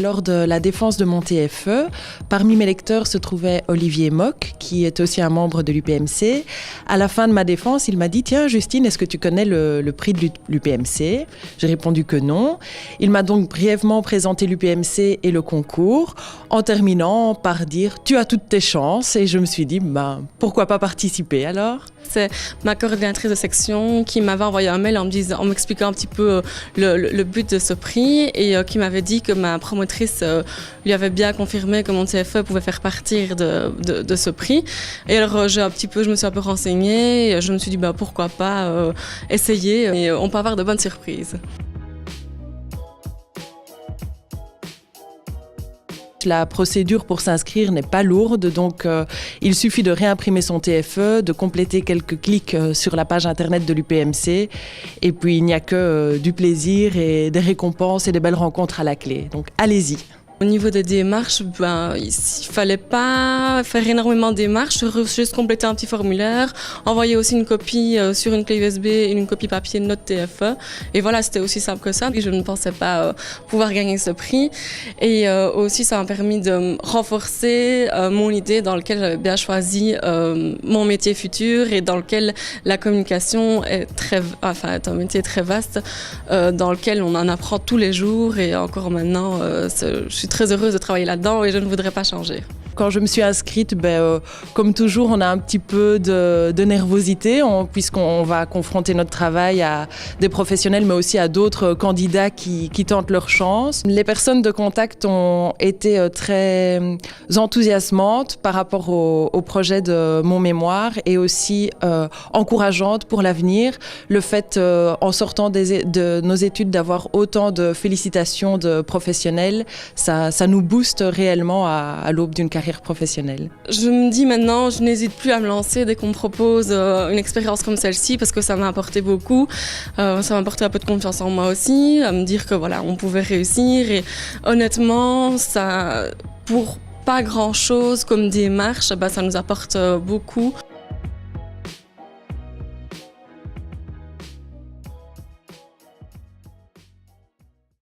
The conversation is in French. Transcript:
Lors de la défense de mon TFE, parmi mes lecteurs se trouvait Olivier Mock, qui est aussi un membre de l'UPMC. À la fin de ma défense, il m'a dit « Tiens, Justine, est-ce que tu connais le prix de l'UPMC ?» J'ai répondu que non. Il m'a donc brièvement présenté l'UPMC et le concours, en terminant par dire « Tu as toutes tes chances ». Et je me suis dit « Pourquoi pas participer alors ?» C'est ma coordinatrice de section qui m'avait envoyé un mail en m'expliquant un petit peu le but de ce prix et qui m'avait dit que ma promotrice lui avait bien confirmé que mon TFE pouvait faire partie de ce prix. Et alors je me suis un peu renseignée et je me suis dit pourquoi pas essayer et on peut avoir de bonnes surprises. La procédure pour s'inscrire n'est pas lourde, donc il suffit de réimprimer son TFE, de compléter quelques clics sur la page internet de l'UPMC et puis il n'y a que du plaisir et des récompenses et des belles rencontres à la clé. Donc allez-y. Au niveau des démarches, il fallait pas faire énormément de démarches, juste compléter un petit formulaire, envoyer aussi une copie sur une clé USB et une copie papier de notre TFE. Et voilà, c'était aussi simple que ça. Et je ne pensais pas pouvoir gagner ce prix. Et aussi, ça m'a permis de renforcer mon idée dans laquelle j'avais bien choisi mon métier futur et dans lequel la communication est un métier très vaste, dans lequel on en apprend tous les jours et encore maintenant, je suis très heureuse de travailler là-dedans et je ne voudrais pas changer. Quand je me suis inscrite, comme toujours, on a un petit peu de nervosité puisqu'on va confronter notre travail à des professionnels mais aussi à d'autres candidats qui tentent leur chance. Les personnes de contact ont été très enthousiasmantes par rapport au projet de mon mémoire et aussi encourageantes pour l'avenir. Le fait, en sortant de nos études, d'avoir autant de félicitations de professionnels, ça nous booste réellement à l'aube d'une carrière professionnelle. Je me dis maintenant, je n'hésite plus à me lancer dès qu'on me propose une expérience comme celle-ci parce que ça m'a apporté beaucoup. Ça m'a apporté un peu de confiance en moi aussi, à me dire que voilà, on pouvait réussir et honnêtement, ça, pour pas grand-chose comme démarche, ça nous apporte beaucoup.